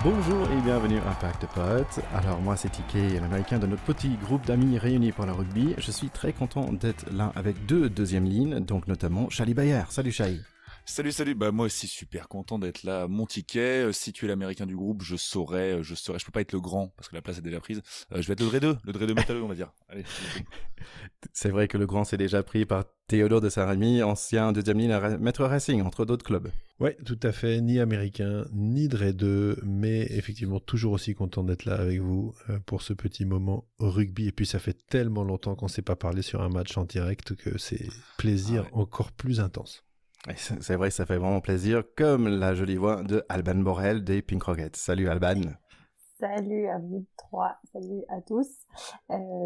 Bonjour et bienvenue à Pack de Potes. Alors moi c'est Tiki, l'américain de notre petit groupe d'amis réunis pour le rugby. Je suis très content d'être là avec deux deuxièmes lignes, donc notamment Charlie Bayer. Salut Charlie. Salut. Bah moi aussi super content d'être là. Mon ticket. Si tu es l'américain du groupe, je saurais. Je peux pas être le grand parce que la place est déjà prise. Je vais être le Dre 2 métalleux, on va dire. Allez. C'est vrai que le grand c'est déjà pris par Théodore de Saint-Rémy, ancien deuxième ligne à Maître Racing, entre d'autres clubs. Ouais, tout à fait. Ni américain, ni Dre 2, mais effectivement toujours aussi content d'être là avec vous pour ce petit moment au rugby. Et puis ça fait tellement longtemps qu'on ne s'est pas parlé sur un match en direct que c'est plaisir encore plus intense. C'est vrai, ça fait vraiment plaisir, comme la jolie voix de Alban Borel des Pink Rockets. Salut Alban. Salut à vous trois, salut à tous.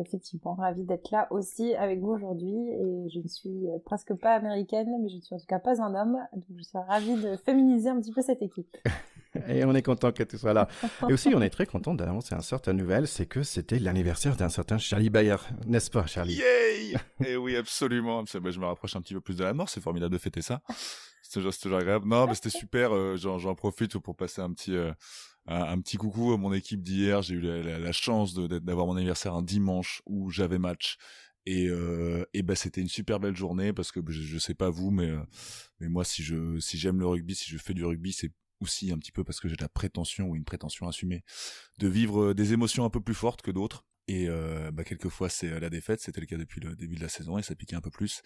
Effectivement, ravie d'être là aussi avec vous aujourd'hui. Et je ne suis presque pas américaine, mais je ne suis en tout cas pas un homme. Donc je suis ravie de féminiser un petit peu cette équipe. Et on est content que tu sois là. Et aussi, on est très content d'annoncer une certaine nouvelle, c'est que c'était l'anniversaire d'un certain Charlie Bayer. N'est-ce pas, Charlie? Yay! Et oui, absolument. Je me rapproche un petit peu plus de la mort. C'est formidable de fêter ça. C'est toujours agréable. Non, mais c'était super. J'en profite pour passer un petit coucou à mon équipe d'hier. J'ai eu la chance d'avoir mon anniversaire un dimanche où j'avais match. Et bah c'était une super belle journée parce que je sais pas vous, mais moi si j'aime le rugby, si je fais du rugby, c'est aussi un petit peu parce que j'ai la prétention ou une prétention assumée de vivre des émotions un peu plus fortes que d'autres. Et bah quelquefois c'est la défaite, c'était le cas depuis le début de la saison et ça piquait un peu plus.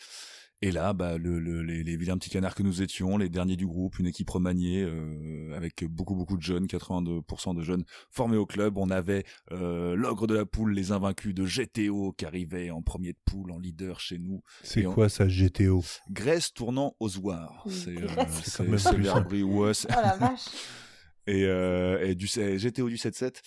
Et là, bah les vilains petits canards que nous étions, les derniers du groupe, une équipe remaniée avec beaucoup de jeunes, 82% de jeunes formés au club. On avait l'ogre de la poule, les invaincus de GTO qui arrivaient en premier de poule, en leader chez nous. C'est quoi ça, GTO? Grèce tournant aux Oirs. C'est quand même plus simple. Oh la vache. Et GTO du 7-7.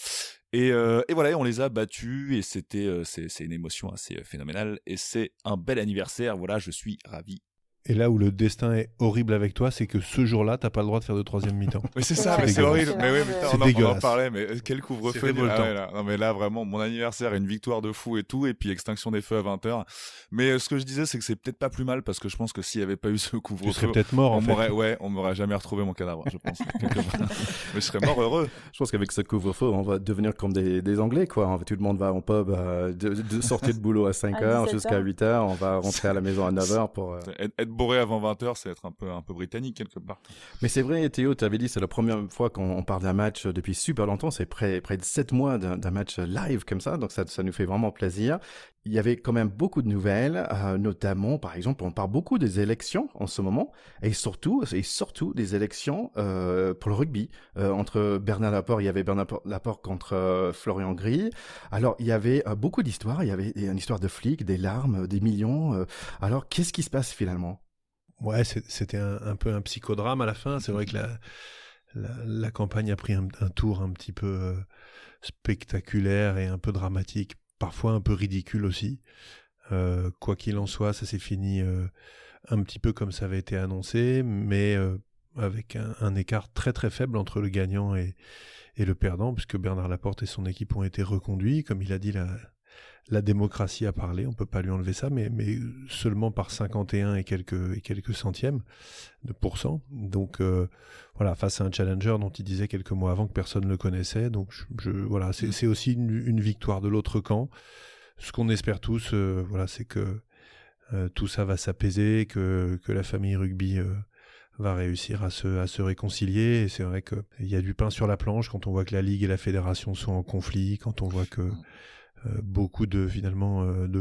Et voilà, on les a battus et c'est une émotion assez phénoménale et c'est un bel anniversaire. Voilà, je suis ravi. Et là où le destin est horrible avec toi, c'est que ce jour-là, t'as pas le droit de faire de troisième mi-temps. Mais c'est ça, mais c'est horrible. Mais oui, on en parlait, mais quel couvre-feu. C'est révoltant. Non, mais là, vraiment, mon anniversaire, une victoire de fou et tout, et puis extinction des feux à 20h. Mais ce que je disais, c'est que c'est peut-être pas plus mal, parce que je pense que s'il y avait pas eu ce couvre-feu. Tu serais peut-être mort, en fait. On m'aurait jamais retrouvé mon cadavre, je pense. Mais je serais mort heureux. Je pense qu'avec ce couvre-feu, on va devenir comme des Anglais, quoi. Tout le monde va en pub, de sortir de boulot à 5h jusqu'à 8h. On va rentrer à la maison à 9h pour... Être bourré avant 20h, c'est être un peu britannique quelque part. Mais c'est vrai, Théo, tu avais dit c'est la première fois qu'on parle d'un match depuis super longtemps, c'est près de 7 mois d'un match live comme ça, donc ça nous fait vraiment plaisir. Il y avait quand même beaucoup de nouvelles, notamment, par exemple, on parle beaucoup des élections en ce moment, et surtout des élections pour le rugby. Entre Bernard Laporte, il y avait Bernard Laporte contre Florian Grill. Alors, il y avait beaucoup d'histoires, il y avait une histoire de flics, des larmes, des millions. Alors, qu'est-ce qui se passe finalement? Ouais, c'était un peu un psychodrame à la fin. C'est vrai que la campagne a pris un tour un petit peu spectaculaire et un peu dramatique, parfois un peu ridicule aussi. Quoi qu'il en soit, ça s'est fini un petit peu comme ça avait été annoncé, mais avec un écart très très faible entre le gagnant et le perdant, puisque Bernard Laporte et son équipe ont été reconduits. Comme il a dit, la démocratie a parlé, on peut pas lui enlever ça, mais seulement par 51 et quelques centièmes de pourcent. Donc voilà, face à un challenger dont il disait quelques mois avant que personne ne le connaissait. Donc voilà, c'est aussi une victoire de l'autre camp. Ce qu'on espère tous, voilà, c'est que tout ça va s'apaiser, que la famille rugby va réussir à se réconcilier. Et c'est vrai qu'il y a du pain sur la planche quand on voit que la Ligue et la Fédération sont en conflit, quand on voit que beaucoup de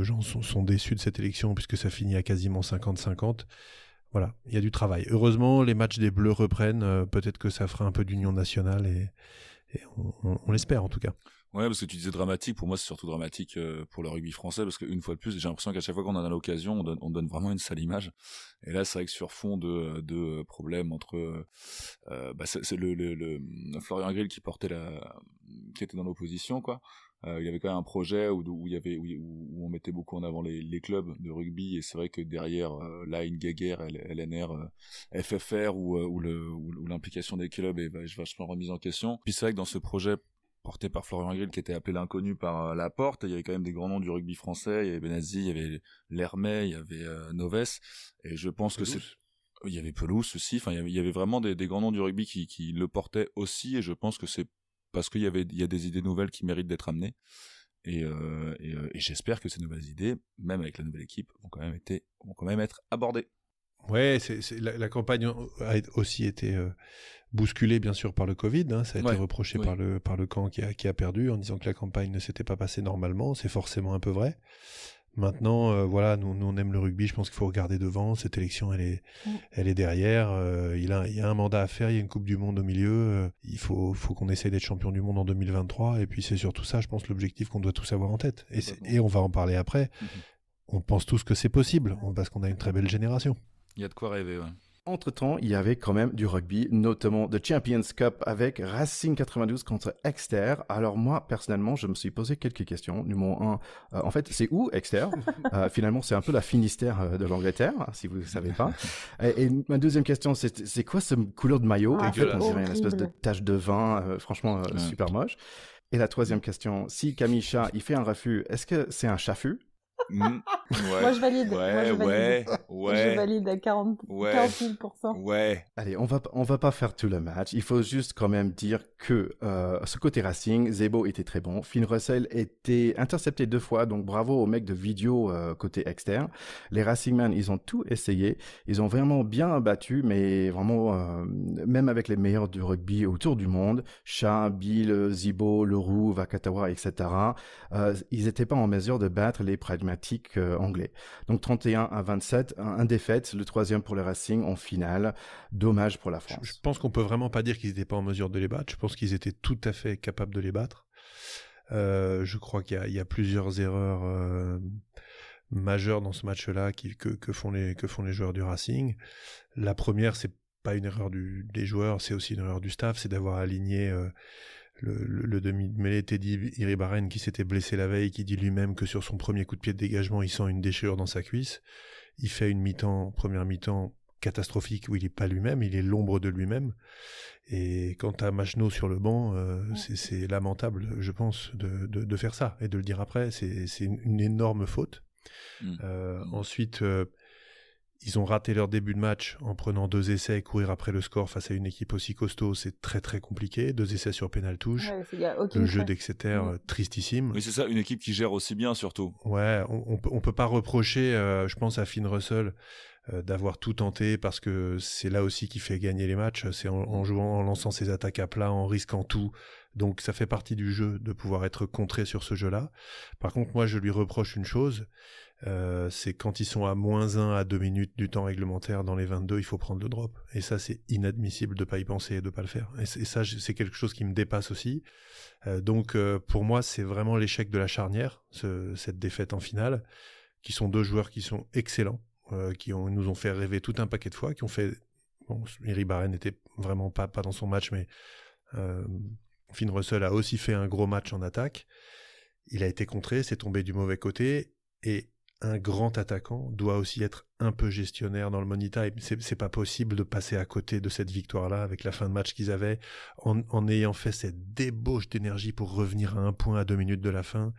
gens sont déçus de cette élection puisque ça finit à quasiment 50-50. Voilà, il y a du travail. Heureusement, les matchs des Bleus reprennent. Peut-être que ça fera un peu d'union nationale et on l'espère en tout cas. Ouais, parce que tu disais dramatique, pour moi c'est surtout dramatique pour le rugby français, parce qu'une fois de plus, j'ai l'impression qu'à chaque fois qu'on en a l'occasion, on donne vraiment une sale image. Et là, c'est vrai que sur fond de problèmes entre... c'est le Florian Grill qui était dans l'opposition, quoi. Il y avait quand même un projet où on mettait beaucoup en avant les clubs de rugby, et c'est vrai que derrière Line, Guéguerre, LNR, FFR où l'implication des clubs est vachement remise en question. Puis c'est vrai que dans ce projet porté par Florian Grill qui était appelé l'inconnu par Laporte, il y avait quand même des grands noms du rugby français, il y avait Benazzi, il y avait Lermay, il y avait Noves, et je pense que il y avait Pelouse aussi, enfin il y avait vraiment des grands noms du rugby qui le portaient aussi, et je pense que c'est parce qu'il y a des idées nouvelles qui méritent d'être amenées. Et j'espère que ces nouvelles idées, même avec la nouvelle équipe, vont quand même être abordées. Ouais, la campagne a aussi été bousculée bien sûr par le Covid. Hein, ça a été reproché par le camp qui a perdu en disant que la campagne ne s'était pas passée normalement. C'est forcément un peu vrai. Maintenant, voilà, nous on aime le rugby. Je pense qu'il faut regarder devant. Cette élection, elle est derrière. Il y a un mandat à faire. Il y a une Coupe du Monde au milieu. Il faut qu'on essaye d'être champion du monde en 2023. Et puis c'est surtout ça, je pense, l'objectif qu'on doit tous avoir en tête. Et on va en parler après. On pense tous que c'est possible parce qu'on a une très belle génération. Il y a de quoi rêver, ouais. Entre-temps, il y avait quand même du rugby, notamment The Champions Cup avec Racing 92 contre Exeter. Alors moi, personnellement, je me suis posé quelques questions. Numéro 1, en fait, c'est où Exeter? Finalement, c'est un peu la Finistère de l'Angleterre, si vous ne savez pas. Et ma deuxième question, c'est quoi ce couleur de maillot? En fait, on dirait une espèce de tache de vin, franchement, super moche. Et la troisième question, si Camille Chat, il fait un refus, est-ce que c'est un chaffut? Moi je valide. Je valide à 40 000%. Ouais. Allez, on va pas faire tout le match. Il faut juste quand même dire que ce côté Racing, Zebo était très bon. Finn Russell était intercepté 2 fois, donc bravo aux mecs de vidéo côté externe. Les Racingmen, ils ont tout essayé. Ils ont vraiment bien battu, mais vraiment, même avec les meilleurs du rugby autour du monde, Shah, Bill, Zebo, Leroux, Vakatawa, etc., ils n'étaient pas en mesure de battre les pragmatiques anglais. Donc 31-27, un défaite, le 3e pour le Racing en finale. Dommage pour la France. Je pense qu'on peut vraiment pas dire qu'ils n'étaient pas en mesure de les battre. Je pense qu'ils étaient tout à fait capables de les battre. Je crois qu'il y a plusieurs erreurs majeures dans ce match-là que font les joueurs du Racing. La première, c'est pas une erreur des joueurs, c'est aussi une erreur du staff, c'est d'avoir aligné le demi-mêlée Teddy Iribarren qui s'était blessé la veille, qui dit lui-même que sur son premier coup de pied de dégagement, il sent une déchirure dans sa cuisse. Il fait une première mi-temps catastrophique où il n'est pas lui-même, il est l'ombre de lui-même. Et quant à Machno sur le banc, c'est lamentable, je pense, de faire ça. Et de le dire après, c'est une énorme faute. Ensuite... ils ont raté leur début de match en prenant 2 essais et courir après le score face à une équipe aussi costaud, c'est très très compliqué. 2 essais sur pénal touche. Le jeu d'Exeter, tristissime. Oui, c'est ça, une équipe qui gère aussi bien surtout. Ouais, on peut pas reprocher, je pense à Finn Russell, d'avoir tout tenté parce que c'est là aussi qui fait gagner les matchs. C'est en jouant, en lançant ses attaques à plat, en risquant tout. Donc ça fait partie du jeu de pouvoir être contré sur ce jeu-là. Par contre, moi je lui reproche une chose. C'est quand ils sont à -1 à 2 minutes du temps réglementaire dans les 22, il faut prendre le drop. Et ça, c'est inadmissible de pas y penser et de pas le faire. Et ça, c'est quelque chose qui me dépasse aussi. Donc, pour moi, c'est vraiment l'échec de la charnière, cette défaite en finale, qui sont 2 joueurs qui sont excellents, nous ont fait rêver tout un paquet de fois, qui ont fait... Bon, Iribarren n'était vraiment pas dans son match, mais Finn Russell a aussi fait un gros match en attaque. Il a été contré, c'est tombé du mauvais côté, et un grand attaquant doit aussi être un peu gestionnaire dans le money time. C'est pas possible de passer à côté de cette victoire-là avec la fin de match qu'ils avaient en ayant fait cette débauche d'énergie pour revenir à 1 point à 2 minutes de la fin.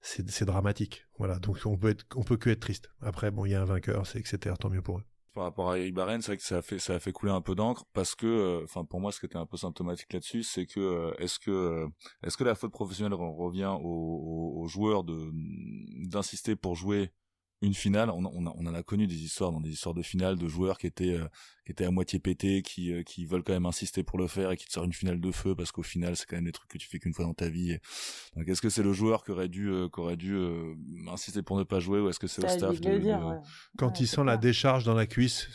C'est dramatique. Voilà. Donc on peut que être triste. Après, bon, il y a un vainqueur, c'est Exeter, tant mieux pour eux. Par rapport à Iribarren, c'est vrai que ça a fait couler un peu d'encre parce que, pour moi, ce qui était un peu symptomatique là-dessus, c'est que est-ce que la faute professionnelle revient aux joueurs d'insister pour jouer une finale? On en a connu des histoires dans des histoires de finale de joueurs qui étaient à moitié pétés, qui veulent quand même insister pour le faire et qui te sortent une finale de feu parce qu'au final c'est quand même des trucs que tu fais qu'une fois dans ta vie. Donc est-ce que c'est le joueur qui aurait dû insister pour ne pas jouer, ou est-ce que c'est au staff Quand il sent la décharge dans la cuisse,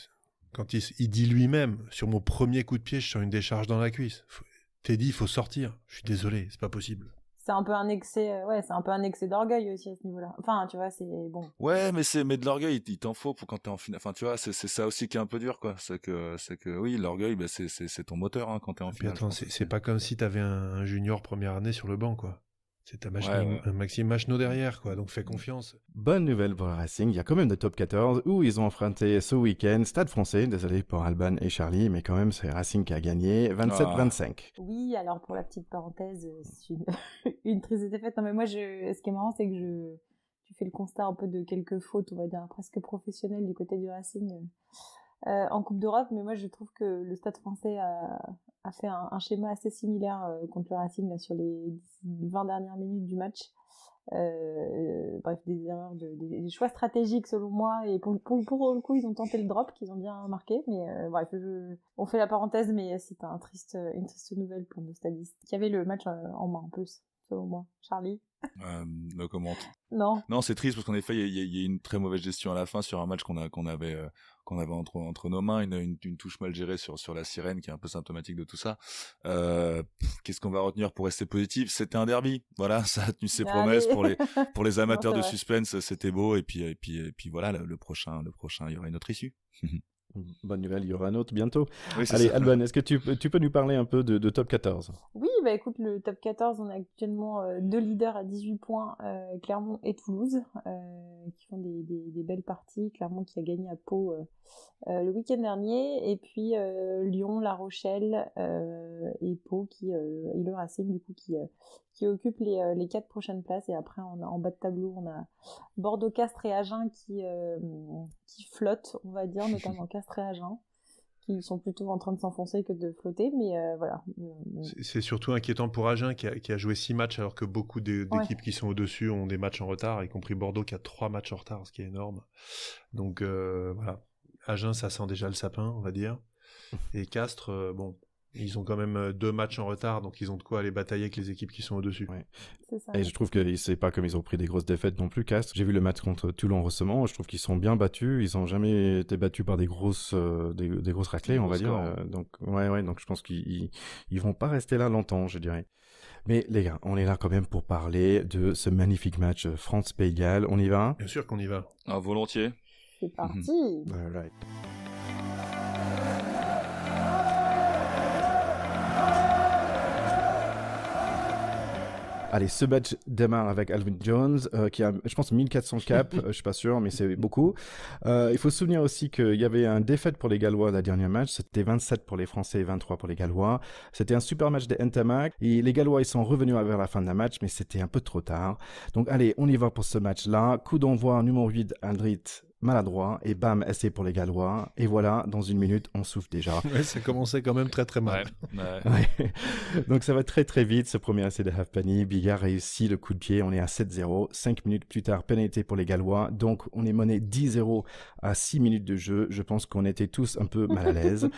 quand il dit lui-même sur mon premier coup de pied je sens une décharge dans la cuisse. Teddy, il faut sortir. Je suis désolé, c'est pas possible. C'est un peu un excès, c'est un peu un excès d'orgueil aussi à ce niveau-là. Enfin, tu vois, c'est bon. Ouais, mais de l'orgueil, il t'en faut pour quand t'es en finale. Enfin, tu vois, c'est ça aussi qui est un peu dur, quoi. C'est que oui, l'orgueil, c'est ton moteur, hein, quand t'es en finale. Attends, c'est pas comme si t'avais un junior première année sur le banc, quoi. C'est ta Maxime Machno derrière, quoi. Donc fais confiance. Bonne nouvelle pour le Racing. Il y a quand même le top 14 où ils ont affronté ce week-end Stade Français. Désolé pour Alban et Charlie, mais quand même, c'est Racing qui a gagné 27-25. Oui, alors pour la petite parenthèse, c'est une triste défaite. Non, mais moi, ce qui est marrant, c'est que tu fais le constat un peu de quelques fautes, on va dire, presque professionnelles du côté du Racing. en Coupe d'Europe, mais moi je trouve que le Stade Français a fait un schéma assez similaire contre le Racing là, sur les 20 dernières minutes du match. Bref, des erreurs, des choix stratégiques selon moi, et pour le coup ils ont tenté le drop qu'ils ont bien marqué, mais bref, on fait la parenthèse, mais c'est une triste nouvelle pour nos stadistes qui avaient le match en main en plus, selon moi. Charlie? No comment. Non, c'est triste parce qu'en effet, il y a une très mauvaise gestion à la fin sur un match qu'on avait entre nos mains, une touche mal gérée sur la sirène qui est un peu symptomatique de tout ça. Qu'est-ce qu'on va retenir pour rester positif? C'était un derby. Voilà, ça a tenu ses promesses pour les amateurs de suspense, c'était beau, et puis voilà, le prochain, il y aura une autre issue. Bonne nouvelle, il y aura un autre bientôt. Oui, allez, ça. Alban, est-ce que tu peux nous parler un peu de top 14? Oui, bah écoute, le top 14, on a actuellement 2 leaders à 18 points, Clermont et Toulouse, qui font des belles parties. Clermont qui a gagné à Pau le week-end dernier, et puis Lyon, La Rochelle et Pau et le Racing du coup qui occupent les 4 prochaines places. Et après en bas de tableau on a Bordeaux, Castres et Agen qui flottent, on va dire, notamment Castres et Agen, qui sont plutôt en train de s'enfoncer que de flotter, mais voilà. C'est surtout inquiétant pour Agen qui a joué 6 matchs alors que beaucoup d'équipes qui sont au-dessus ont des matchs en retard, y compris Bordeaux qui a 3 matchs en retard, ce qui est énorme. Donc voilà, Agen ça sent déjà le sapin, on va dire. Et Castres, ils ont quand même 2 matchs en retard, donc ils ont de quoi aller batailler avec les équipes qui sont au-dessus. Ouais. C'est ça. Et je trouve que c'est pas comme ils ont pris des grosses défaites non plus, Castres. J'ai vu le match contre Toulon récemment, je trouve qu'ils sont bien battus, ils ont jamais été battus par des grosses raclées, on va dire. Donc je pense qu'ils vont pas rester là longtemps, je dirais. Mais les gars, on est là quand même pour parler de ce magnifique match France-Pays de Galles. On y va? Bien sûr qu'on y va. Ah, volontiers. C'est parti. Right. Allez, ce match démarre avec Alvin Jones, qui a, je pense, 1400 caps, je suis pas sûr, mais c'est beaucoup. Il faut se souvenir aussi qu'il y avait un défaite pour les Gallois la dernière match, c'était 27 pour les Français et 23 pour les Gallois. C'était un super match de Ntamak, et les Gallois, ils sont revenus vers la fin de la match, mais c'était un peu trop tard. Donc allez, on y va pour ce match-là. Coup d'envoi numéro 8, Aldrit, maladroit, et bam, essai pour les Gallois. Et voilà, dans une minute, on souffle déjà. Ouais, ça commençait quand même très très mal. Ouais. Donc ça va très très vite, ce premier essai de Halfpenny. Bigard réussit le coup de pied, on est à 7-0. 5 minutes plus tard, pénalité pour les Gallois. Donc on est mené 10-0 à 6 minutes de jeu. Je pense qu'on était tous un peu mal à l'aise.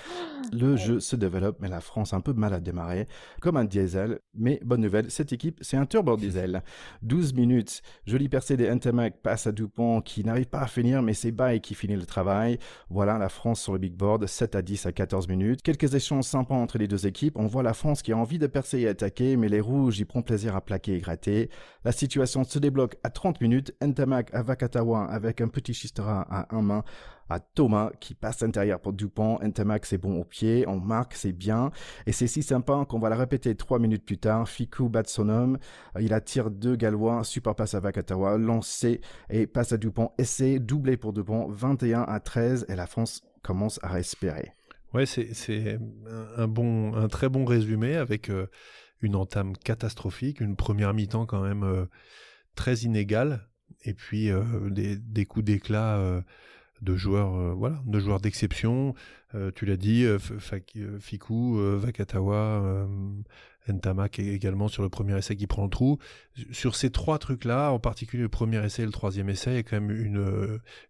Le jeu se développe, mais la France a un peu mal à démarrer, comme un diesel. Mais bonne nouvelle, cette équipe, c'est un turbo diesel. 12 minutes, jolie percée des Ntamak, passe à Dupont qui n'arrive pas à finir, mais c'est Baye qui finit le travail. Voilà la France sur le big board, 7-10 à 14 minutes. Quelques échanges sympas entre les deux équipes. On voit la France qui a envie de percer et attaquer, mais les rouges y prennent plaisir à plaquer et gratter. La situation se débloque à 30 minutes. Ntamak à Vakatawa avec un petit Chistera à 1 main. À Thomas qui passe intérieur pour Dupont. Ntamak c'est bon au pied, on marque, c'est bien. Et c'est si sympa qu'on va la répéter 3 minutes plus tard. Ficou bat son homme, il attire 2 Gallois, super passe à Vakatawa, lancé et passe à Dupont. Essai, doublé pour Dupont, 21-13 et la France commence à respirer. Ouais, c'est un très bon résumé avec une entame catastrophique, une première mi-temps quand même très inégale, et puis des coups d'éclat de joueurs d'exception. Tu l'as dit, Ficou, Vakatawa, Ntamak également sur le premier essai qui prend le trou. Sur ces 3 trucs-là, en particulier le premier essai et le 3e essai, il y a quand même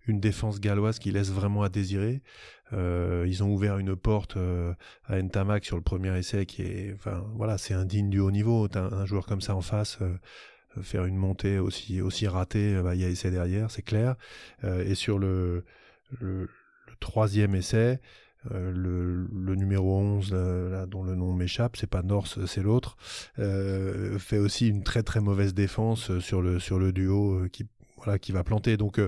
une défense galloise qui laisse vraiment à désirer. Ils ont ouvert une porte à Ntamak sur le premier essai c'est indigne du haut niveau. T'as un joueur comme ça en face, faire une montée aussi ratée, il y a essai derrière, c'est clair. Et sur le 3e essai, le numéro 11 là, dont le nom m'échappe, c'est pas Norse, c'est l'autre, fait aussi une très très mauvaise défense sur le duo qui va planter. Donc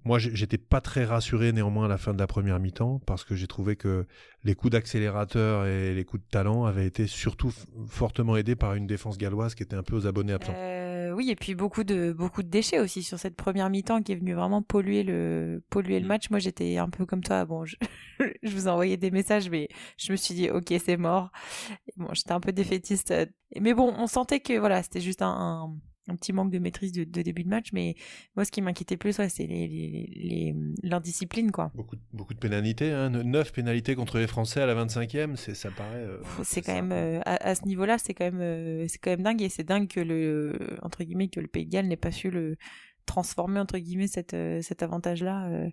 moi j'étais pas très rassuré néanmoins à la fin de la première mi-temps, parce que j'ai trouvé que les coups d'accélérateur et les coups de talent avaient été surtout fortement aidés par une défense galloise qui était un peu aux abonnés absents. Oui, et puis beaucoup de déchets aussi sur cette première mi-temps qui est venue vraiment polluer le match. Moi, j'étais un peu comme toi. Bon, je vous envoyais des messages, mais je me suis dit, ok, c'est mort. Bon, j'étais un peu défaitiste. Mais bon, on sentait que voilà, c'était juste un un petit manque de maîtrise de début de match, mais moi ce qui m'inquiétait plus c'est l'indiscipline quoi. Beaucoup de pénalités, hein. 9 pénalités contre les Français à la 25e, ça paraît c'est quand même à ce niveau-là, c'est quand même dingue, et c'est dingue que entre guillemets que le Pays de Galles n'ait pas su le transformer entre guillemets cet avantage-là,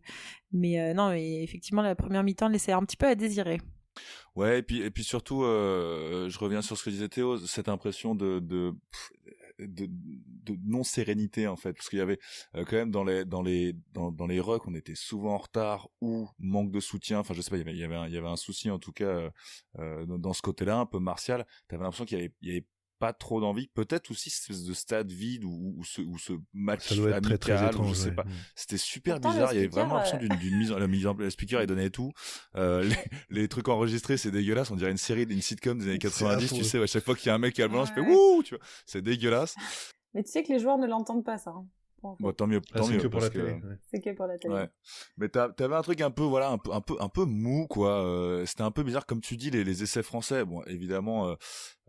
mais non, mais effectivement la première mi-temps laissait un petit peu à désirer. Ouais, et puis surtout, je reviens sur ce que disait Théo, cette impression de non sérénité en fait, parce qu'il y avait quand même dans les rucks, on était souvent en retard ou manque de soutien. Enfin, je sais pas, il y avait un souci en tout cas dans ce côté-là, un peu martial. T'avais l'impression qu'il y avait pas trop d'envie, peut-être aussi cette espèce de stade vide ou ce match ça doit être amical, très étrange, je sais ouais. pas. C'était super Pourtant, bizarre, il y avait speaker, vraiment l'impression d'une mise en le speaker il donnait tout. Les trucs enregistrés, c'est dégueulasse, on dirait une sitcom des années 90, tu sais, à chaque fois qu'il y a un mec qui a le ballon, je fais wouh, tu vois, c'est dégueulasse. Mais tu sais que les joueurs ne l'entendent pas, ça. Hein. Bon, tant mieux, c'est que pour parce la télé. que... Ouais. C'est que pour la télé. Ouais. Mais t'avais un truc un peu, voilà, un peu mou, quoi. C'était un peu bizarre, comme tu dis, les essais français. Bon, évidemment.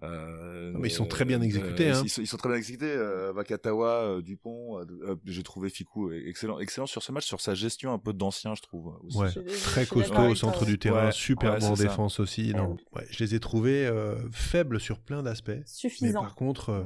Mais ils sont très bien exécutés, hein. Ils sont très bien exécutés. Vakatawa, Dupont. J'ai trouvé Ficou excellent sur ce match, sur sa gestion un peu d'ancien, je trouve. Aussi. Ouais, très costaud au centre du terrain, super bon en défense aussi. Non, je les ai trouvés faibles sur plein d'aspects. Suffisant. Mais par contre,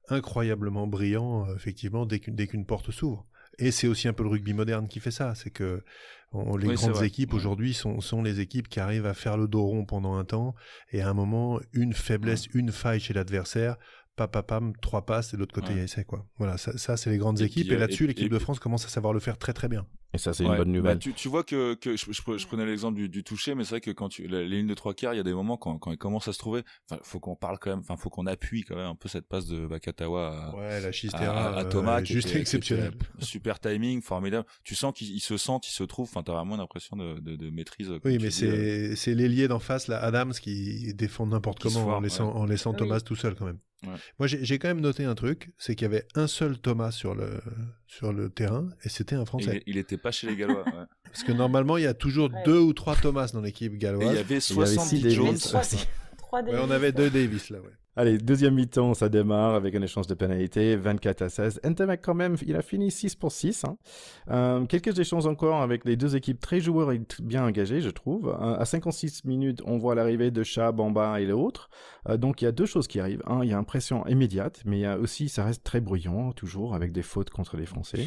incroyablement brillants, effectivement, dès qu'une porte s'ouvre. Et c'est aussi un peu le rugby moderne qui fait ça, c'est que les grandes équipes aujourd'hui sont les équipes qui arrivent à faire le dos rond pendant un temps, et à un moment, une faiblesse, une faille chez l'adversaire, pam, 3 passes, et de l'autre côté, il y a essai, quoi. Voilà, ça c'est les grandes équipes, et là-dessus, l'équipe de France commence à savoir le faire très très bien. Et ça, c'est une bonne nouvelle. Bah, tu vois que je prenais l'exemple du toucher, mais c'est vrai que quand les lignes de 3/4, il y a des moments quand ils commencent à se trouver, faut qu'on parle quand même, faut qu'on appuie quand même un peu cette passe de Vakatawa la Chistera à Thomas, juste exceptionnel. Super timing, formidable. Tu sens qu'ils se sentent, ils se trouvent, enfin, t'as vraiment une impression de maîtrise. Oui, mais c'est l'ailier d'en face, là, Adams, qui défend n'importe comment en laissant Thomas tout seul quand même. Ouais. Moi, j'ai quand même noté un truc, c'est qu'il y avait un seul Thomas sur le terrain, et c'était un Français. Il était pas chez les Gallois. Ouais. Parce que normalement, il y a toujours 2 ou 3 Thomas dans l'équipe galloise. Et il y avait 70 Jones aussi. On avait 2 Davis là, ouais. Allez, deuxième mi-temps, ça démarre avec un échange de pénalités, 24-16. Ntamak, quand même, il a fini 6-6. Hein. Quelques échanges encore avec les deux équipes, très joueurs et bien engagés, je trouve. À 56 minutes, on voit l'arrivée de Shah, Bamba et l'autre. Donc, il y a deux choses qui arrivent. Un, il y a une pression immédiate, mais il y a aussi, ça reste très bruyant, toujours, avec des fautes contre les Français.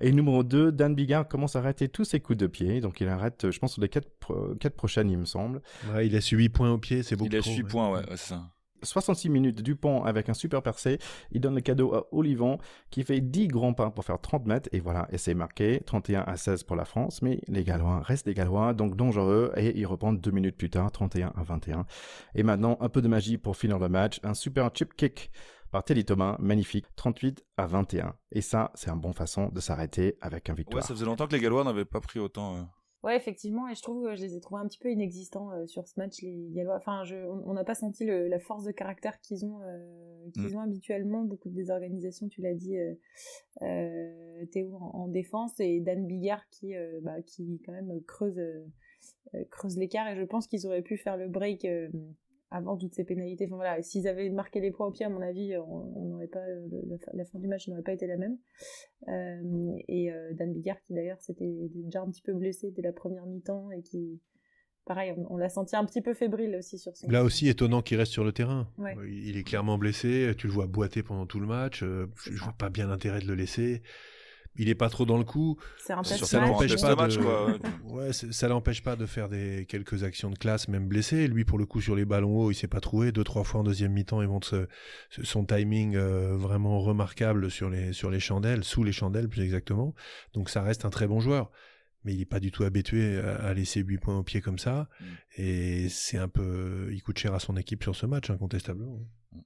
Et numéro 2, Dan Bigard commence à arrêter tous ses coups de pied. Donc, il arrête, je pense, sur les 4 prochaines, il me semble. Ouais, il laisse 8 points au pied, c'est beaucoup trop. Il laisse 8 points, ouais, c'est ça. 66 minutes, Dupont avec un super percé, il donne le cadeau à Olivon qui fait 10 grands pas pour faire 30 mètres et voilà, essai marqué, 31-16 pour la France, mais les Gallois restent des Gallois, donc dangereux, et ils reprennent 2 minutes plus tard, 31-21. Et maintenant, un peu de magie pour finir le match, un super chip kick par Teddy Thomas, magnifique, 38-21. Et ça, c'est une bonne façon de s'arrêter avec un victoire. Ouais, ça faisait longtemps que les Gallois n'avaient pas pris autant... Ouais, effectivement, et je trouve que je les ai trouvés un petit peu inexistants sur ce match, les Gallois. Enfin, on n'a pas senti la force de caractère qu'ils ont habituellement. Beaucoup de désorganisation, tu l'as dit, Théo, en défense, et Dan Bigard qui quand même creuse l'écart. Et je pense qu'ils auraient pu faire le break avant toutes ces pénalités. Enfin voilà, s'ils avaient marqué les points au pied, à mon avis, on n'aurait pas la fin du match n'aurait pas été la même. Dan Bigard qui d'ailleurs s'était déjà un petit peu blessé dès la première mi-temps et qui, pareil, on l'a senti un petit peu fébrile aussi sur son. Là aussi, étonnant qu'il reste sur le terrain. Ouais. Il est clairement blessé. Tu le vois boiter pendant tout le match. Je vois pas bien l'intérêt de le laisser. Il est pas trop dans le coup. C'est un test ça l'empêche pas match, quoi. Ouais, ça l'empêche pas de faire quelques actions de classe, même blessé. Lui, pour le coup, sur les ballons hauts, il s'est pas trouvé. 2-3 fois en deuxième mi-temps, il montre son timing vraiment remarquable sur les chandelles, sous les chandelles plus exactement. Donc ça reste un très bon joueur. Mais il est pas du tout habitué à laisser 8 points au pied comme ça. Et c'est un peu, il coûte cher à son équipe sur ce match, incontestablement.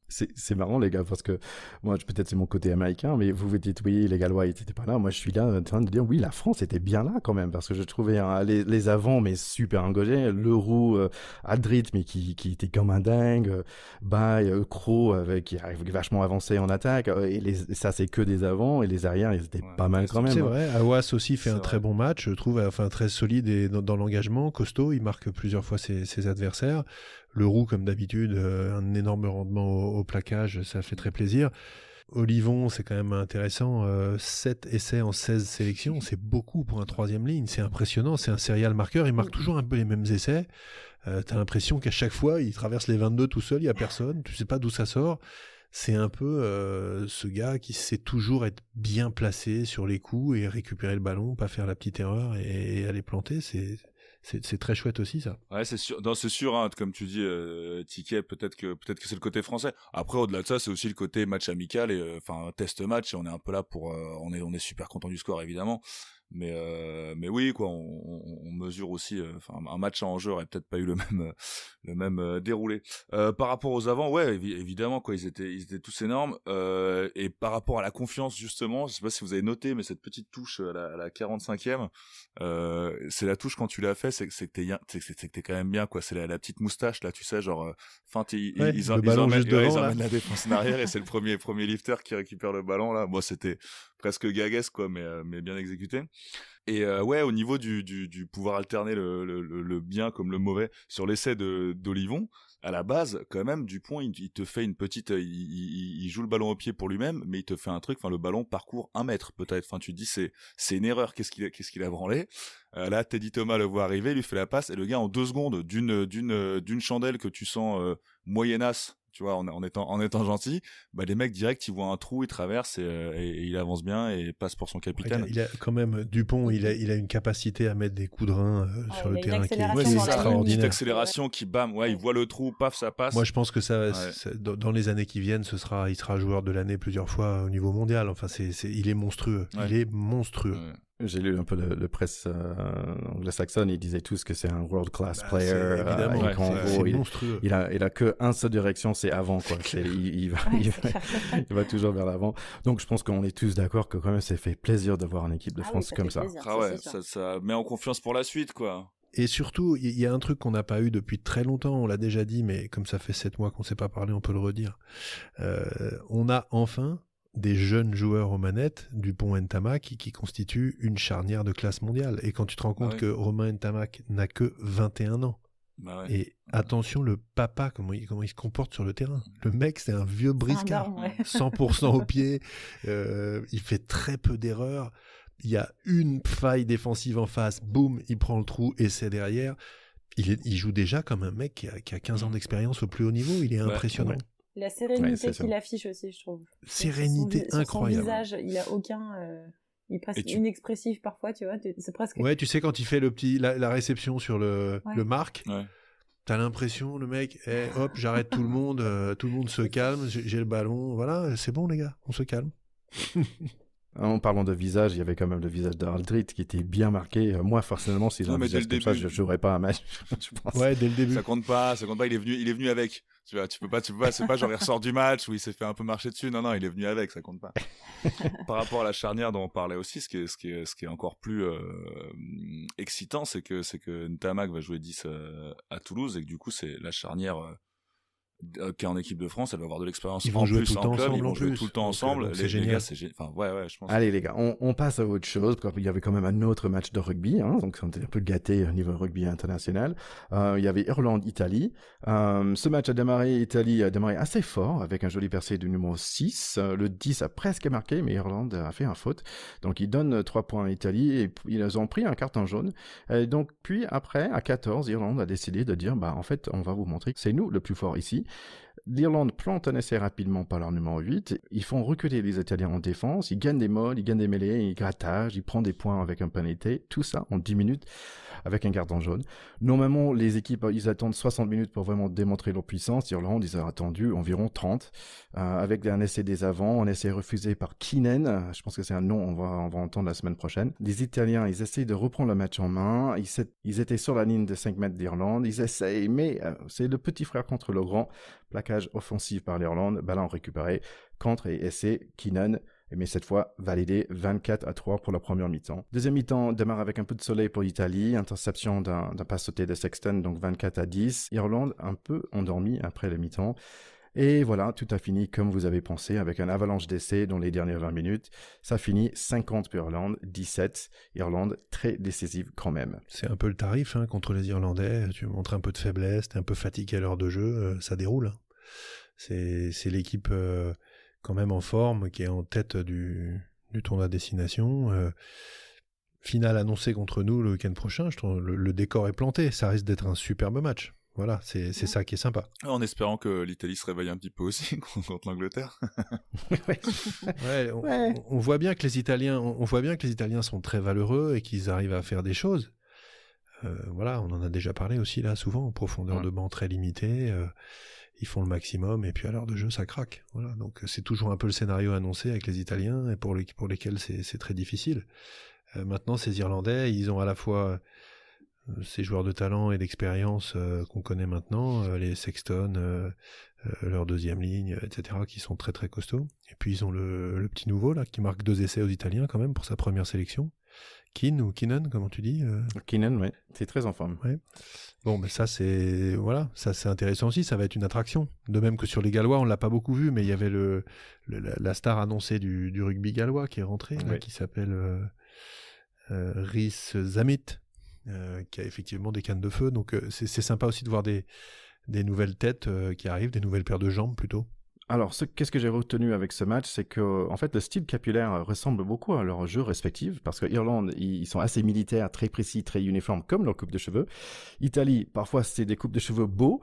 C'est marrant, les gars, parce que moi, peut-être c'est mon côté américain, mais vous dites oui, les Gallois n'étaient pas là. Moi, je suis là en train de dire oui, la France était bien là quand même, parce que je trouvais les avants, mais super engagés. Leroux, Aldrit, mais qui était comme un dingue. Bay, Croc, qui arrive vachement avancé en attaque. Et ça, c'est que des avants, et les arrières, ils étaient pas mal quand même. C'est vrai. Awas aussi fait un très bon match, je trouve, enfin très solide et dans l'engagement, costaud. Il marque plusieurs fois ses adversaires. Leroux, comme d'habitude, un énorme rendement au plaquage, ça fait très plaisir. Olivon, c'est quand même intéressant. 7 essais en 16 sélections, c'est beaucoup pour un troisième ligne. C'est impressionnant, c'est un serial marqueur. Il marque toujours un peu les mêmes essais. T'as l'impression qu'à chaque fois, il traverse les 22 tout seul, il n'y a personne. Tu sais pas d'où ça sort. C'est un peu ce gars qui sait toujours être bien placé sur les coups et récupérer le ballon, pas faire la petite erreur et aller planter. C'est très chouette aussi, ça. Ouais, c'est sûr. Non, c'est sûr, hein, comme tu dis, Ticket, peut-être que c'est le côté français. Après, au-delà de ça, c'est aussi le côté match amical et, test match. Et on est un peu là pour, on est super content du score, évidemment. Mais oui, quoi, on mesure aussi, un match en jeu aurait peut-être pas eu le même déroulé. Par rapport aux avants, ouais, évidemment, quoi, ils étaient tous énormes. Et par rapport à la confiance, justement, je sais pas si vous avez noté, mais cette petite touche à la 45e, c'est la touche quand tu l'as fait, c'est que t'es quand même bien, quoi. C'est la petite moustache, là, tu sais, genre, ils emmènent la défense en arrière et c'est le premier lifter qui récupère le ballon, là. Moi, c'était presque gaguesque, quoi, mais bien exécuté. Et ouais, au niveau du pouvoir alterner le bien comme le mauvais sur l'essai d'Olivon, à la base, quand même, Dupont, il te fait une petite, il joue le ballon au pied pour lui-même, mais il te fait un truc, le ballon parcourt 1 mètre, peut-être. Tu te dis, c'est une erreur. Qu'est-ce qu'il a branlé? Là, Teddy Thomas le voit arriver, lui fait la passe, et le gars, en 2 secondes, d'une chandelle que tu sens, moyennasse, tu vois, en étant gentil, les mecs direct, ils voient un trou, ils traversent et il avance bien et passe pour son capitaine. Il a quand même, Dupont, il a une capacité à mettre des coups de rein sur le terrain qui est extraordinaire. Une petite accélération qui bam, il voit le trou, paf, ça passe. Moi, je pense que dans les années qui viennnes, il sera joueur de l'année plusieurs fois au niveau mondial. Enfin, il est monstrueux. Ouais. Il est monstrueux. Ouais. J'ai lu un peu le presse anglo-saxonne, ils disaient tous que c'est un world-class player. Évidemment, c'est monstrueux. Il a que un seule direction, c'est avant, quoi. Il va toujours vers l'avant. Donc, je pense qu'on est tous d'accord que quand même, ça fait plaisir d'avoir une équipe de France comme ça. Plaisir, ça met en confiance pour la suite, quoi. Et surtout, il y a un truc qu'on n'a pas eu depuis très longtemps, on l'a déjà dit, mais comme ça fait 7 mois qu'on ne s'est pas parlé, on peut le redire. On a enfin des jeunes joueurs aux manettes, Dupont et Ntamak, qui constituent une charnière de classe mondiale. Et quand tu te rends compte que Romain Ntamak n'a que 21 ans, et attention, le papa, comment il se comporte sur le terrain. Le mec, c'est un vieux briscard, 100% au pied, il fait très peu d'erreurs. Il y a une faille défensive en face, boum, il prend le trou et c'est derrière. Il joue déjà comme un mec qui a 15 ans d'expérience au plus haut niveau, il est impressionnant. Ouais. La sérénité qu'il affiche aussi, je trouve. Sérénité incroyable. Son visage, il a aucun... il est presque inexpressif parfois, tu vois. C'est presque... Ouais, tu sais, quand il fait la réception sur le marque, t'as l'impression, le mec, hop, j'arrête tout le monde se calme, j'ai le ballon, voilà, c'est bon les gars, on se calme. En parlant de visage, il y avait quand même le visage d'Aldrit qui était bien marqué. Moi, personnellement, si j'ai un visage comme ça, je ne jouerais pas un match. Je pense. Ouais, dès le début. Ça compte pas. Il est venu avec. Tu vois, tu peux pas. C'est pas genre il ressort du match où il s'est fait un peu marcher dessus. Non, il est venu avec. Ça compte pas. Par rapport à la charnière dont on parlait aussi, ce qui est encore plus excitant, c'est que Ntamak va jouer 10 à Toulouse et que du coup c'est la charnière. Qui est en équipe de France, elle va avoir de l'expérience en plus en club, ils vont jouer tout le temps ensemble. C'est génial. Les gars, c'est génial. Enfin, ouais, je pense. Allez, les gars, on passe à autre chose. Il y avait quand même un autre match de rugby, donc on était un peu gâtés au niveau rugby international. Il y avait Irlande-Italie. Ce match Italie a démarré assez fort, avec un joli percé du numéro 6. Le 10 a presque marqué, mais Irlande a fait un faute. Donc, ils donnent 3 points à Italie et ils ont pris un carton jaune. Et donc, puis après, à 14, Irlande a décidé de dire, en fait, on va vous montrer que c'est nous le plus fort ici. L'Irlande plante un essai rapidement par leur numéro 8. Ils font reculer les Italiens en défense. Ils gagnent des molles, ils gagnent des mêlées, ils grattagent, ils prennent des points avec un penalty. Tout ça en 10 minutes avec un carton jaune. Normalement, les équipes, ils attendent 60 minutes pour vraiment démontrer leur puissance. L'Irlande, ils ont attendu environ 30. Avec un essai des avants, un essai refusé par Keenan. Je pense que c'est un nom, on va entendre la semaine prochaine. Les Italiens, ils essayent de reprendre le match en main. Ils étaient sur la ligne de 5 mètres d'Irlande. Ils essayent, mais c'est le petit frère contre le grand. Plaquage offensif par l'Irlande, ballon récupéré, contre et essai, Keenan, mais cette fois validé 24-3 pour la première mi-temps. Deuxième mi-temps démarre avec un peu de soleil pour l'Italie, interception d'un pas sauté de Sexton, donc 24-10. Irlande un peu endormie après le mi-temps. Et voilà, tout a fini comme vous avez pensé, avec un avalanche d'essais dans les dernières 20 minutes. Ça finit 50 pour Irlande, 17. Irlande très décisive quand même. C'est un peu le tarif contre les Irlandais. Tu montres un peu de faiblesse, t'es un peu fatigué à l'heure de jeu, ça déroule. C'est l'équipe quand même en forme, qui est en tête du tournoi destination. Finale annoncée contre nous le week-end prochain. Je trouve le décor est planté. Ça risque d'être un superbe match. Voilà, c'est ça qui est sympa. En espérant que l'Italie se réveille un petit peu aussi contre l'Angleterre. On voit bien que les Italiens sont très valeureux et qu'ils arrivent à faire des choses. Voilà, on en a déjà parlé aussi là souvent, en profondeur de banc très limitée. Ils font le maximum et puis à l'heure de jeu ça craque. Voilà, donc c'est toujours un peu le scénario annoncé avec les Italiens et pour lesquels c'est très difficile. Maintenant, ces Irlandais, ils ont à la fois ces joueurs de talent et d'expérience qu'on connaît maintenant, les Sexton, leur deuxième ligne, etc., qui sont très très costauds. Et puis ils ont le petit nouveau là qui marque 2 essais aux Italiens quand même pour sa première sélection. Keenan, comment tu dis Keenan, oui, c'est très en forme. Ouais. Bon, mais ça c'est intéressant aussi. Ça va être une attraction. De même que sur les Gallois, on l'a pas beaucoup vu, mais il y avait la star annoncée du rugby gallois qui est rentrée, là, qui s'appelle Rhys Zamit, qui a effectivement des cannes de feu. Donc c'est sympa aussi de voir des nouvelles têtes qui arrivent, des nouvelles paires de jambes plutôt. Alors, qu'est-ce que j'ai retenu avec ce match, c'est que, en fait, le style capillaire ressemble beaucoup à leurs jeux respectifs, parce que Irlande, ils sont assez militaires, très précis, très uniformes, comme leur coupe de cheveux. Italie, parfois, c'est des coupes de cheveux beaux,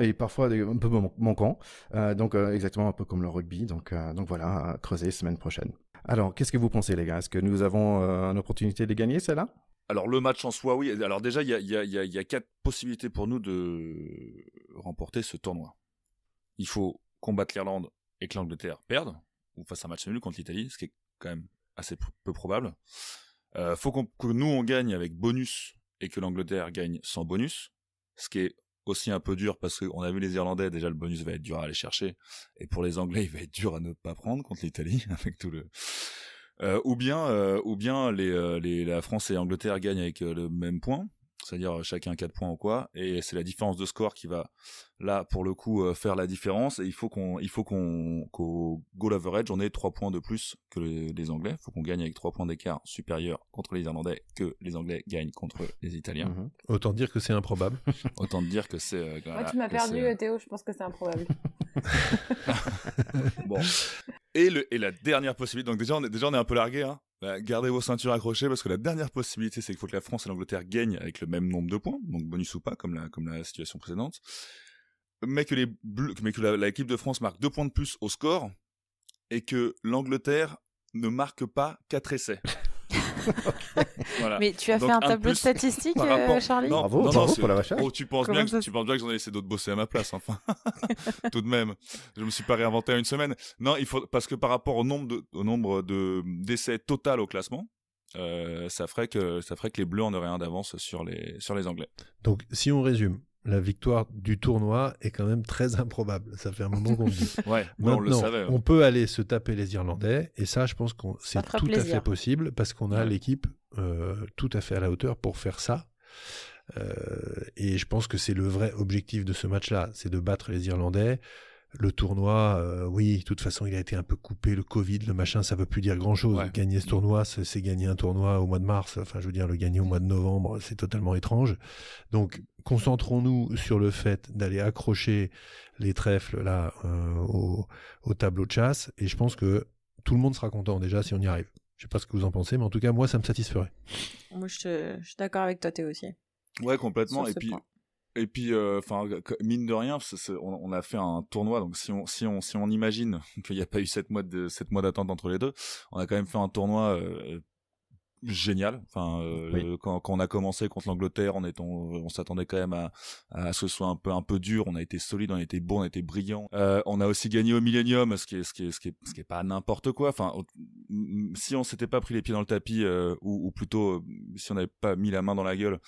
et parfois un peu manquants. Donc, exactement un peu comme le rugby. Donc voilà, à creuser semaine prochaine. Alors, qu'est-ce que vous pensez, les gars? Est-ce que nous avons une opportunité de gagner, celle-là? Alors, le match en soi, oui. Alors, déjà, il y a 4 possibilités pour nous de remporter ce tournoi. Il faut combattre l'Irlande et que l'Angleterre perde, ou fasse un match nul contre l'Italie, ce qui est quand même assez peu probable. Faut que nous, on gagne avec bonus et que l'Angleterre gagne sans bonus, ce qui est aussi un peu dur parce qu'on a vu les Irlandais, déjà le bonus va être dur à aller chercher, et pour les Anglais, il va être dur à ne pas prendre contre l'Italie, avec tout le... ou bien la France et l'Angleterre gagnent avec le même point, c'est-à-dire chacun 4 points ou quoi, et c'est la différence de score qui va là pour le coup faire la différence, et il faut qu'au goal average on ait 3 points de plus que les Anglais. Il faut qu'on gagne avec 3 points d'écart supérieurs contre les Irlandais, que les Anglais gagnent contre les Italiens. Autant dire que c'est improbable. Autant dire que c'est moi tu m'as perdu Théo, je pense que c'est improbable. Bon. Et la dernière possibilité, donc déjà on est un peu largué, hein. Gardez vos ceintures accrochées, parce que la dernière possibilité, c'est qu'il faut que la France et l'Angleterre gagnent avec le même nombre de points, donc bonus ou pas, comme la situation précédente, mais que l'équipe de France marque 2 points de plus au score, et que l'Angleterre ne marque pas 4 essais. Voilà. Mais tu as fait un tableau de statistiques, Charlie? Non, bravo pour la vache. Oh, tu penses bien que j'en ai laissé d'autres bosser à ma place, enfin. Tout de même. Je me suis pas réinventé en une semaine. Non, parce que par rapport au nombre d'essais total au classement, ça ferait que les Bleus en auraient un d'avance sur les Anglais. Donc, si on résume, la victoire du tournoi est quand même très improbable. Ça fait un moment qu'on le dit. Ouais, maintenant, on le savait. On peut aller se taper les Irlandais, et ça, je pense que c'est tout à fait possible, parce qu'on a l'équipe tout à fait à la hauteur pour faire ça. Et je pense que c'est le vrai objectif de ce match-là, c'est de battre les Irlandais. Le tournoi, oui, de toute façon, il a été un peu coupé, le Covid, le machin, ça veut plus dire grand-chose. Ouais. Gagner ce tournoi, c'est gagner un tournoi au mois de mars. Enfin, je veux dire, le gagner au mois de novembre, c'est totalement étrange. Donc, concentrons-nous sur le fait d'aller accrocher les trèfles là au tableau de chasse. Et je pense que tout le monde sera content déjà si on y arrive. Je sais pas ce que vous en pensez, mais en tout cas, moi, ça me satisferait. Moi, je suis d'accord avec toi, Théo, aussi. Ouais, complètement. Et puis, mine de rien, on a fait un tournoi, donc si on imagine qu'il n'y a pas eu 7 mois d'attente entre les deux, on a quand même fait un tournoi génial. Enfin, oui. Quand on a commencé contre l'Angleterre, on s'attendait quand même à ce que ce soit un peu dur. On a été solide, on a été bon, on a été brillant. On a aussi gagné au Millennium, ce qui est pas n'importe quoi. Enfin, si on s'était pas pris les pieds dans le tapis, ou plutôt si on n'avait pas mis la main dans la gueule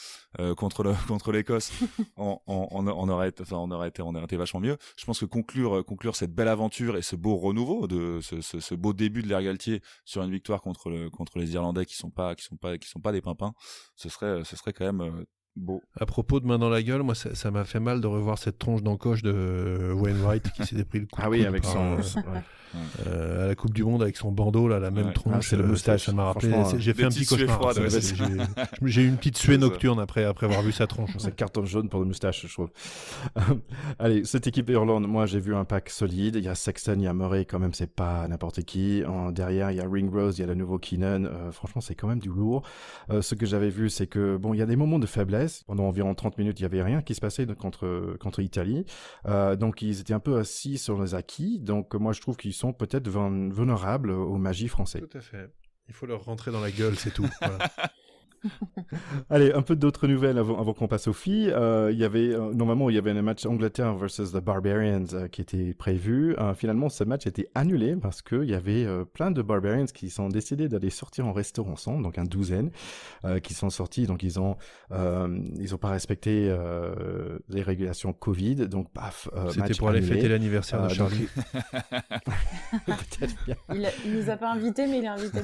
contre l'Écosse, on aurait été vachement mieux. Je pense que conclure cette belle aventure et ce beau renouveau de ce beau début de l'ère Galtier sur une victoire contre les Irlandais qui sont pas des pimpins, ce serait quand même beau. À propos de main dans la gueule, moi ça m'a fait mal de revoir cette tronche d'encoche de Wainwright qui s'était pris le coup. Ah oui, avec son à la Coupe du Monde avec son bandeau là, la même tronche, c'est le moustache. Ça m'a rappelé. J'ai fait un petit cauchemar. J'ai eu une petite suée nocturne après avoir vu sa tronche. C'est carton jaune pour le moustache, je trouve. Allez, cette équipe d'Irlande, moi j'ai vu un pack solide. Il y a Sexton, il y a Murray, quand même, c'est pas n'importe qui. Derrière, il y a Ringrose, il y a le nouveau Keenan. Franchement, c'est quand même du lourd. Ce que j'avais vu, c'est que bon, il y a des moments de faiblesse. Pendant environ 30 minutes, il y avait rien qui se passait contre Italie. Donc ils étaient un peu assis sur les acquis. Donc moi je trouve qu'ils sont peut-être vulnérables aux magies françaises. Tout à fait. Il faut leur rentrer dans la gueule, c'est tout. Voilà. Allez, un peu d'autres nouvelles avant qu'on passe aux filles. Normalement, il y avait un match Angleterre versus the Barbarians qui était prévu. Finalement, ce match a été annulé parce qu'il y avait plein de Barbarians qui sont décidés d'aller sortir en restaurant ensemble, donc une douzaine qui sont sortis. Donc ils ont pas respecté les régulations Covid. Donc paf, c'était match pour aller annulé. fêter l'anniversaire de Charlie. Il nous a pas invités, mais il a invité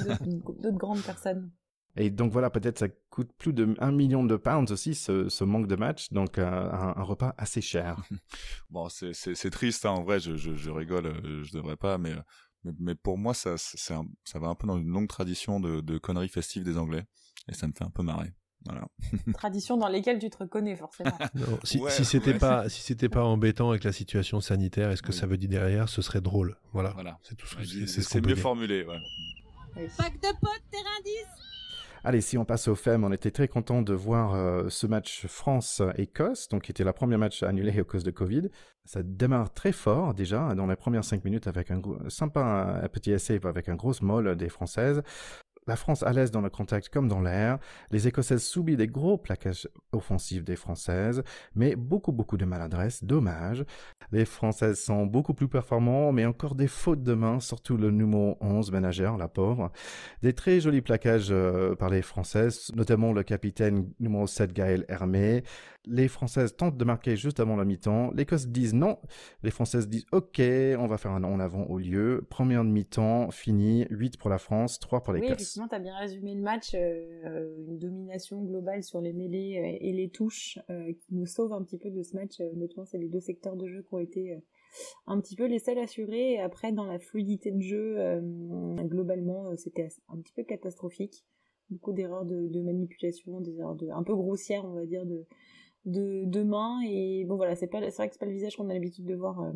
d'autres grandes personnes. Et donc voilà, peut-être ça coûte plus de 1 million de pounds aussi, ce manque de match, donc un repas assez cher. Bon, c'est triste, hein, en vrai, je rigole, je devrais pas, mais pour moi, ça va un peu dans une longue tradition de conneries festives des Anglais, et ça me fait un peu marrer. Voilà. Tradition dans lesquelles tu te reconnais forcément. Non, si c'était pas embêtant avec la situation sanitaire, est-ce que ça veut dire derrière, ce serait drôle. Voilà. C'est tout ce que c'est mieux formulé. Ouais. Pack de potes, terrain 10. Allez, si on passe aux femmes, on était très content de voir ce match France-Écosse, donc qui était le premier match annulé à cause de Covid. Ça démarre très fort déjà, dans les premières 5 minutes avec un petit essai avec un gros molle des Françaises. La France à l'aise dans le contact comme dans l'air. Les Écossaises subissent des gros plaquages offensifs des Françaises, mais beaucoup de maladresse, dommage. Les Françaises sont beaucoup plus performants, mais encore des fautes de main, surtout le numéro 11, Ménagère, la pauvre. Des très jolis plaquages par les Françaises, notamment le capitaine numéro 7, Gaël Hermé. Les Françaises tentent de marquer juste avant la mi-temps. Les Écossaises disent non. Les Françaises disent OK, on va faire un en avant au lieu. Première mi-temps, fini. 8 pour la France, 3 pour l'Écosse. Oui, effectivement, tu as bien résumé le match. Une domination globale sur les mêlées et les touches qui nous sauve un petit peu de ce match. Honnêtement, c'est les deux secteurs de jeu qui ont été un petit peu les seuls assurés. Et après, dans la fluidité de jeu, globalement, c'était un petit peu catastrophique. Beaucoup d'erreurs de manipulation, des erreurs un peu grossières, on va dire, de main. Et bon, voilà, c'est vrai que c'est pas le visage qu'on a l'habitude de voir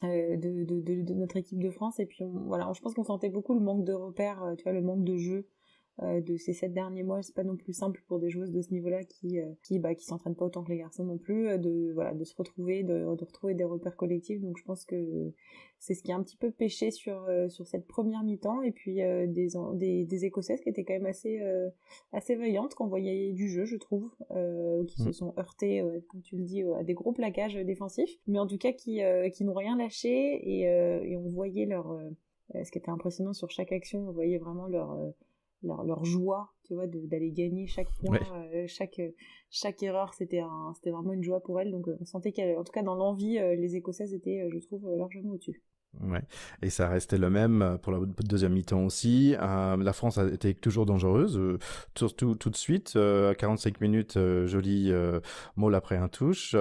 de notre équipe de France. Et puis, je pense qu'on sentait beaucoup le manque de repères, tu vois, le manque de jeu de ces 7 derniers mois. C'est pas non plus simple pour des joueuses de ce niveau-là qui s'entraînent pas autant que les garçons non plus, de se retrouver, de retrouver des repères collectifs. Donc je pense que c'est ce qui a un petit peu pêché sur cette première mi-temps. Et puis des Écossaises qui étaient quand même assez vaillantes, qui envoyaient du jeu, je trouve, qui se sont heurtées, comme tu le dis, à des gros plaquages défensifs, mais en tout cas qui n'ont rien lâché, et on voyait ce qui était impressionnant sur chaque action, on voyait vraiment leur joie, tu vois, d'aller gagner chaque point, ouais. Chaque erreur, c'était vraiment une joie pour elles. Donc on sentait qu'en tout cas dans l'envie, les Écossaises étaient, je trouve, largement au-dessus. Ouais. Et ça restait le même pour la deuxième mi-temps aussi. La France a été toujours dangereuse, surtout tout de suite. 45 minutes, joli Maul après un touche.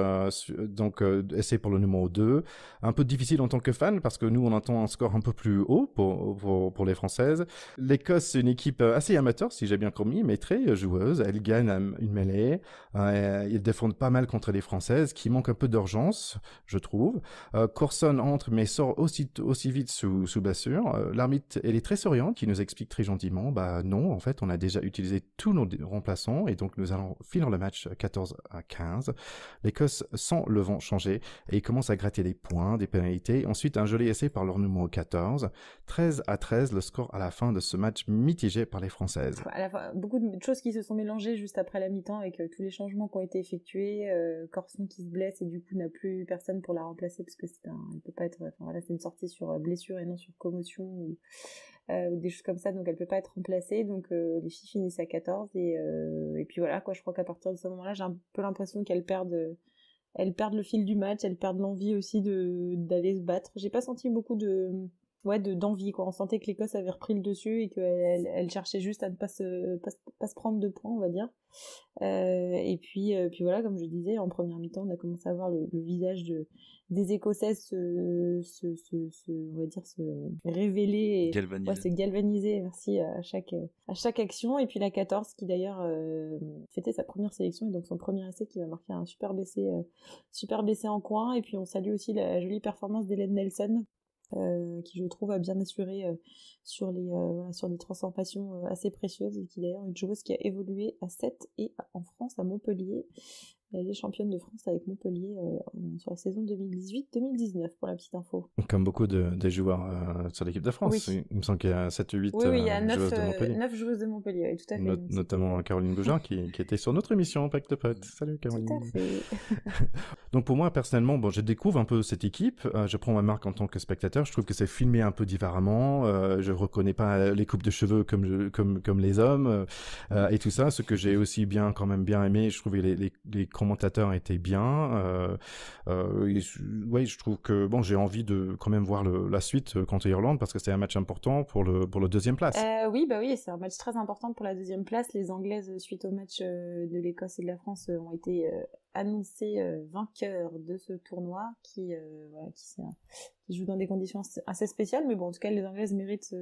Donc, essai pour le numéro 2. Un peu difficile en tant que fan, parce que nous, on entend un score un peu plus haut pour les Françaises. L'Écosse, c'est une équipe assez amateur, si j'ai bien compris, mais très joueuse. Elle gagne une mêlée. Ils défendent pas mal contre les Françaises, qui manquent un peu d'urgence, je trouve. Corson entre, mais sort aussi vite sous blessure. L'arbitre, elle est très souriante, qui nous explique très gentiment, non, en fait, on a déjà utilisé tous nos remplaçants, et donc nous allons finir le match 14-15. L'Écosse sent le vent changer, et commence à gratter des points, des pénalités. Ensuite, un joli essai par leur numéro 14. 13-13, le score à la fin de ce match mitigé par les Françaises. À la fois, beaucoup de choses qui se sont mélangées juste après la mi-temps, avec tous les changements qui ont été effectués. Corson qui se blesse, et du coup n'a plus personne pour la remplacer, parce que elle peut pas être, c'est une sortie sur blessure et non sur commotion ou des choses comme ça, donc elle peut pas être remplacée. Donc les filles finissent à 14, et puis voilà quoi. Je crois qu'à partir de ce moment-là, j'ai un peu l'impression qu'elles perdent le fil du match, elles perdent l'envie aussi d'aller se battre. J'ai pas senti beaucoup de d'envie, quoi. On sentait que l'Écosse avait repris le dessus et qu'elle cherchait juste à ne pas se prendre de points, on va dire. Et puis voilà, comme je disais, en première mi-temps, on a commencé à voir le visage des Écossaises on va dire, se révéler. Galvaniser. Se galvaniser, merci, à chaque action. Et puis la 14, qui d'ailleurs fêtait sa première sélection et donc son premier essai, qui va marquer un super blessé en coin. Et puis on salue aussi la jolie performance d'Hélène Nelson, qui je trouve a bien assuré sur des transformations assez précieuses, et qui d'ailleurs est une joueuse qui a évolué à 7 et en France à Montpellier. Elle est championne de France avec Montpellier sur la saison 2018-2019, pour la petite info. Comme beaucoup des joueurs sur l'équipe de France. Oui. Il me semble qu'il y a 7 ou 8 oui, il y a joueuses de Montpellier. 9 joueuses de Montpellier, oui, tout à fait. Notamment Caroline Gougeard qui était sur notre émission Pack de Potes. Salut Caroline. Tout à fait. Donc pour moi personnellement, je découvre un peu cette équipe. Je prends ma marque en tant que spectateur. Je trouve que c'est filmé un peu différemment. Je reconnais pas les coupes de cheveux comme les hommes et tout ça. Ce que j'ai aussi quand même bien aimé, je trouvais les commentateurs étaient bien. Je trouve que j'ai envie de quand même voir la suite contre Irlande, parce que c'est un match important pour le deuxième place. Oui, c'est un match très important pour la deuxième place. Les Anglaises, suite au match de l'Écosse et de la France, ont été annoncées vainqueurs de ce tournoi qui joue dans des conditions assez spéciales, mais bon, en tout cas, les Anglaises méritent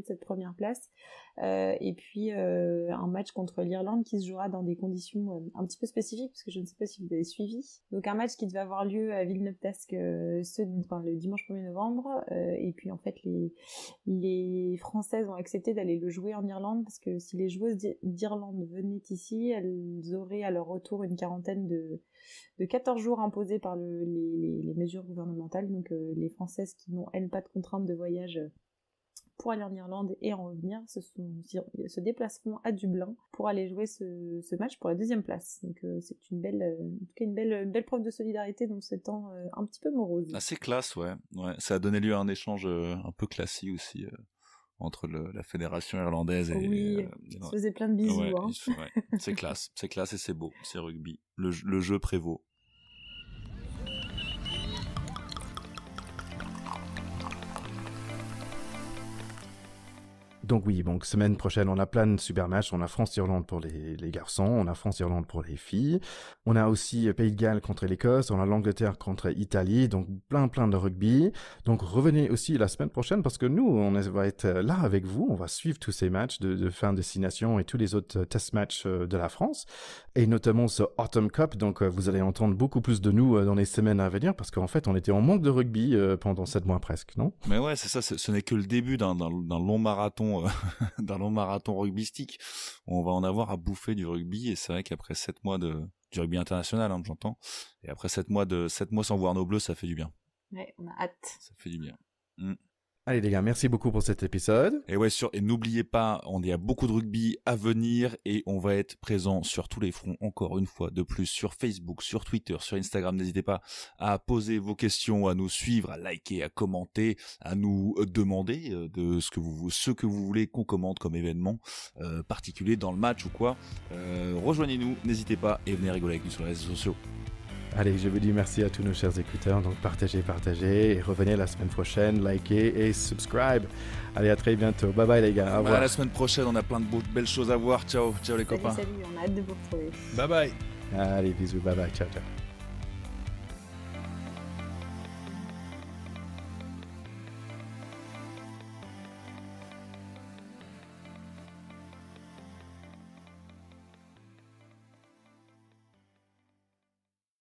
cette première place. Et puis un match contre l'Irlande qui se jouera dans des conditions un petit peu spécifiques, parce que je ne sais pas si vous avez suivi. Donc un match qui devait avoir lieu à Villeneuve-d'Ascq le dimanche 1er novembre, et puis en fait les Françaises ont accepté d'aller le jouer en Irlande, parce que si les joueuses d'Irlande venaient ici, elles auraient à leur retour une quarantaine de 14 jours imposés par les mesures gouvernementales. Donc les Françaises qui n'ont, elles, pas de contraintes de voyage pour aller en Irlande et en revenir se déplaceront à Dublin pour aller jouer ce match pour la deuxième place. Donc c'est une belle preuve de solidarité dans ce temps un petit peu morose. Assez classe, ouais. Ça a donné lieu à un échange un peu classique aussi entre la fédération irlandaise et... Oui, ils se faisaient plein de bisous. Ouais, hein. C'est classe et c'est beau, c'est rugby. Le jeu prévaut. Donc oui, semaine prochaine, on a plein de super matchs. On a France-Irlande pour les garçons, on a France-Irlande pour les filles. On a aussi Pays de Galles contre l'Écosse, on a l'Angleterre contre l'Italie, donc plein de rugby. Donc revenez aussi la semaine prochaine, parce que nous, on va être là avec vous, on va suivre tous ces matchs de fin de destination et tous les autres test matchs de la France, et notamment ce Autumn Cup. Donc vous allez entendre beaucoup plus de nous dans les semaines à venir, parce qu'en fait, on était en manque de rugby pendant 7 mois presque, non? Mais ouais, c'est ça, ce n'est que le début d'un long marathon d'un long marathon rugbystique. On va en avoir à bouffer du rugby, et c'est vrai qu'après 7 mois du rugby international, j'entends, et après 7 mois sans voir nos bleus, ça fait du bien. Ouais, on a hâte. Ça fait du bien. Allez les gars, merci beaucoup pour cet épisode. Et n'oubliez pas, il y a beaucoup de rugby à venir, et on va être présent sur tous les fronts, encore une fois de plus, sur Facebook, sur Twitter, sur Instagram. N'hésitez pas à poser vos questions, à nous suivre, à liker, à commenter, à nous demander de ce que vous voulez qu'on commente comme événement particulier dans le match ou quoi. Rejoignez-nous, n'hésitez pas, et venez rigoler avec nous sur les réseaux sociaux. Allez, je vous dis merci à tous nos chers écouteurs. Donc partagez, et revenez la semaine prochaine, likez et subscribe. Allez, à très bientôt. Bye bye les gars. Au revoir. La semaine prochaine, on a plein de belles choses à voir. Ciao les copains. Salut, on a hâte de vous retrouver. Bye bye. Allez, bisous, bye bye, ciao.